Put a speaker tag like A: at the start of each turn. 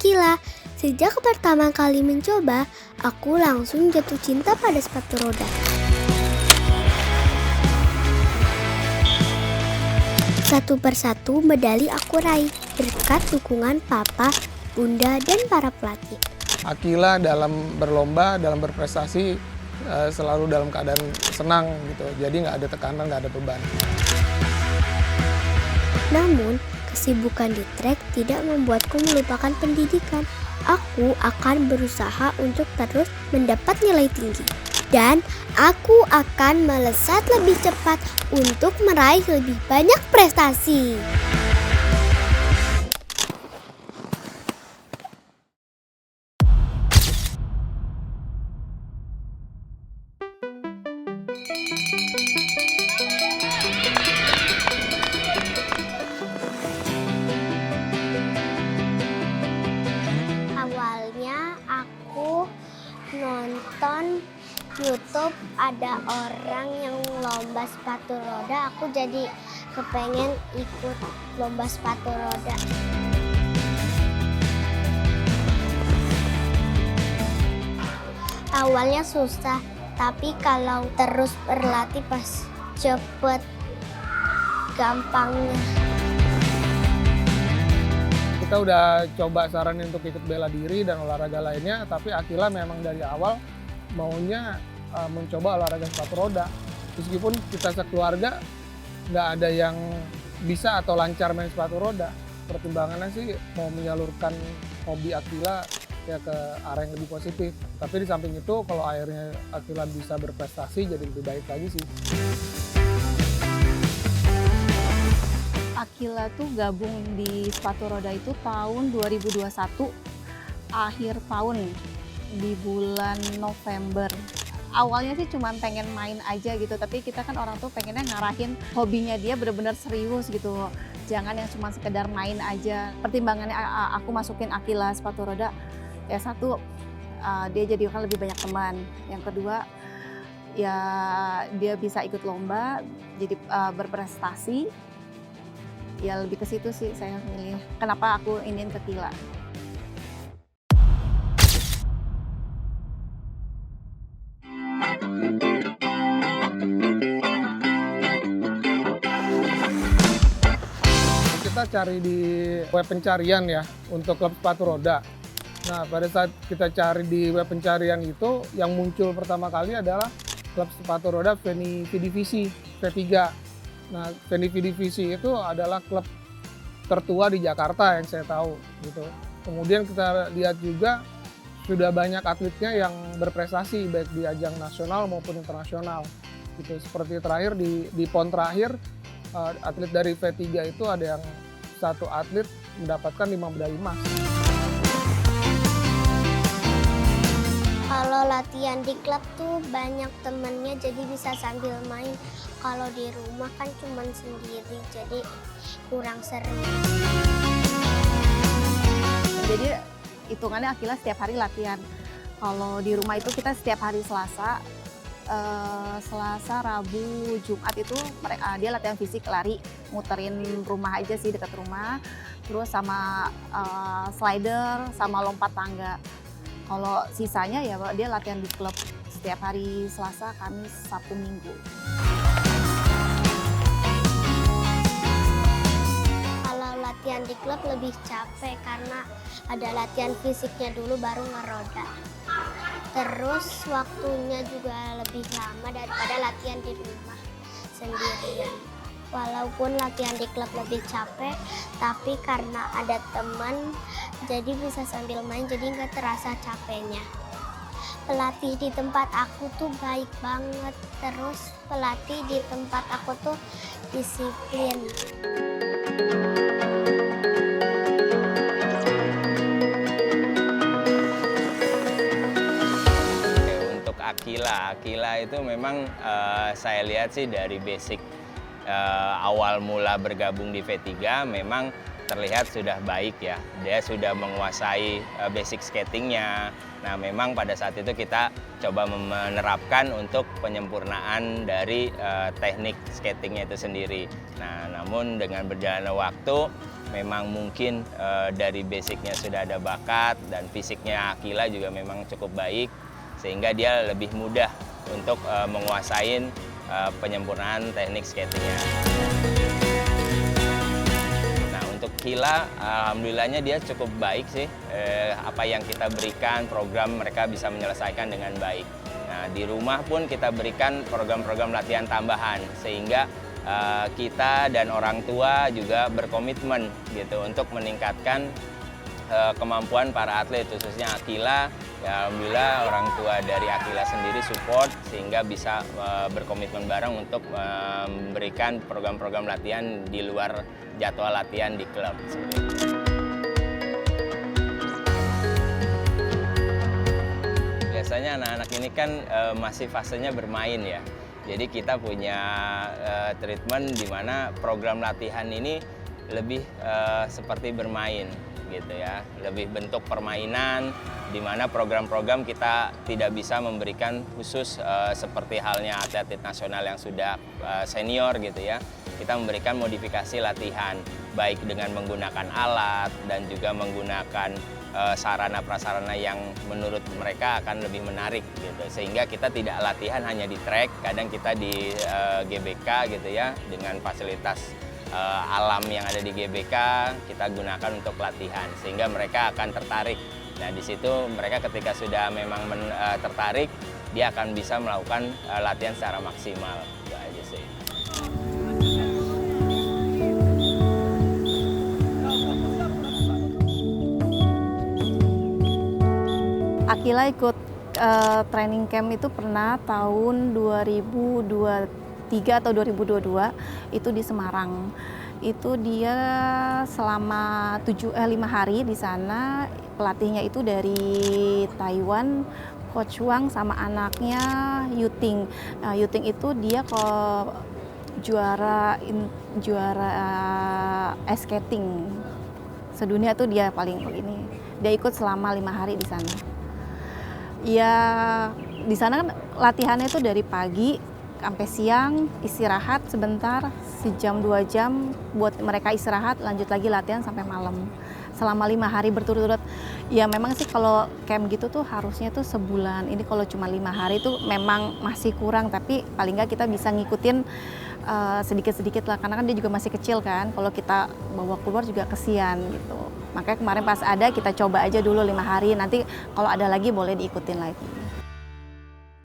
A: Akila. Sejak pertama kali mencoba, aku langsung jatuh cinta pada sepatu roda. Satu persatu medali aku raih berkat dukungan papa, bunda, dan para pelatih.
B: Akila dalam berlomba, dalam berprestasi selalu dalam keadaan senang gitu. Jadi nggak ada tekanan, nggak ada beban.
A: Namun, kesibukan di trek tidak membuatku melupakan pendidikan. Aku akan berusaha untuk terus mendapat nilai tinggi. Dan aku akan melesat lebih cepat untuk meraih lebih banyak prestasi. Awalnya aku nonton YouTube ada orang yang lomba sepatu roda, aku jadi kepengen ikut lomba sepatu roda. Awalnya susah, tapi kalau terus berlatih pas cepet gampangnya.
B: Kita udah coba saranin untuk ikut bela diri dan olahraga lainnya, tapi Akila memang dari awal maunya mencoba olahraga sepatu roda. Meskipun kita sekeluarga nggak ada yang bisa atau lancar main sepatu roda, pertimbangannya sih mau menyalurkan hobi Akila ya ke arah yang lebih positif. Tapi di samping itu kalau akhirnya Akila bisa berprestasi jadi lebih baik lagi sih.
C: Akila tuh gabung di sepatu roda itu tahun 2021, akhir tahun di bulan November. Awalnya sih cuma pengen main aja gitu, tapi kita kan orang tuh pengennya ngarahin hobinya dia benar-benar serius gitu. Jangan yang cuma sekedar main aja. Pertimbangannya aku masukin Akila sepatu roda, ya satu dia jadi kan lebih banyak teman. Yang kedua ya dia bisa ikut lomba, jadi berprestasi. Ya lebih ke situ sih saya milih. Kenapa aku ingin ke Akila.
B: Kita cari di web pencarian ya untuk klub sepatu roda. Nah, pada saat kita cari di web pencarian itu, yang muncul pertama kali adalah klub sepatu roda Veni Vidi V3. Nah, Veni Vidi itu adalah klub tertua di Jakarta yang saya tahu gitu. Kemudian kita lihat juga sudah banyak atletnya yang berprestasi baik di ajang nasional maupun internasional. Gitu. Seperti terakhir di PON terakhir, atlet dari V3 itu ada yang satu atlet mendapatkan 5 medali emas.
A: Kalau latihan di klub tuh banyak temennya jadi bisa sambil main. Kalau di rumah kan cuman sendiri jadi kurang seru.
C: Jadi hitungannya Akila setiap hari latihan. Kalau di rumah itu kita setiap hari Selasa, Rabu, Jumat itu dia latihan fisik lari, muterin rumah aja sih dekat rumah. Terus sama slider, sama lompat tangga. Kalau sisanya ya dia latihan di klub setiap hari Selasa, Kamis, Sabtu, Minggu.
A: Kalau latihan di klub lebih capek karena ada latihan fisiknya dulu baru ngeroda. Terus waktunya juga lebih lama daripada latihan di rumah sendirian. Walaupun latihan di klub lebih capek, tapi karena ada teman, jadi bisa sambil main, jadi nggak terasa capeknya. Pelatih di tempat aku tuh baik banget, terus pelatih di tempat aku tuh disiplin.
D: Untuk Akila itu memang saya lihat sih dari basic awal mula bergabung di V3 memang terlihat sudah baik ya. Dia sudah menguasai basic skatingnya. Nah memang pada saat itu kita coba menerapkan untuk penyempurnaan dari teknik skatingnya itu sendiri. Nah namun dengan berjalannya waktu memang mungkin dari basicnya sudah ada bakat dan fisiknya Akila juga memang cukup baik, sehingga dia lebih mudah untuk menguasai penyempurnaan teknik skatingnya. Nah, untuk Kila, alhamdulillahnya dia cukup baik sih. Apa yang kita berikan, program mereka bisa menyelesaikan dengan baik. Nah, di rumah pun kita berikan program-program latihan tambahan, sehingga kita dan orang tua juga berkomitmen gitu untuk meningkatkan kemampuan para atlet, khususnya Akila. Ya, alhamdulillah orang tua dari Akila sendiri support sehingga bisa berkomitmen bareng untuk memberikan program-program latihan di luar jadwal latihan di klub. Biasanya anak-anak ini kan masih fasenya bermain ya. Jadi kita punya treatment di mana program latihan ini lebih seperti bermain gitu ya, lebih bentuk permainan di mana program-program kita tidak bisa memberikan khusus seperti halnya atlet nasional yang sudah senior gitu ya. Kita memberikan modifikasi latihan baik dengan menggunakan alat dan juga menggunakan sarana prasarana yang menurut mereka akan lebih menarik gitu, sehingga kita tidak latihan hanya di track, kadang kita di GBK gitu ya, dengan fasilitas alam yang ada di GBK kita gunakan untuk latihan sehingga mereka akan tertarik. Nah, di situ mereka ketika sudah memang tertarik, dia akan bisa melakukan latihan secara maksimal. Itu aja sih.
C: Akila ikut training camp itu pernah tahun 2023 atau 2022 itu di Semarang. Itu dia selama 5 hari di sana, pelatihnya itu dari Taiwan, Coach Wang sama anaknya Yuting. Nah, Yuting itu dia juara ice skating sedunia tuh dia paling ini. Dia ikut selama 5 hari di sana. Ya di sana kan latihannya itu dari pagi sampai siang, istirahat sebentar, sejam 2 jam buat mereka istirahat, lanjut lagi latihan sampai malam. Selama 5 hari berturut-turut. Ya memang sih kalau camp gitu tuh harusnya tuh sebulan. Ini kalau cuma 5 hari tuh memang masih kurang, tapi paling nggak kita bisa ngikutin sedikit-sedikit lah, karena kan dia juga masih kecil kan. Kalau kita bawa keluar juga kesian gitu. Makanya kemarin pas ada kita coba aja dulu 5 hari, nanti kalau ada lagi boleh diikutin lagi.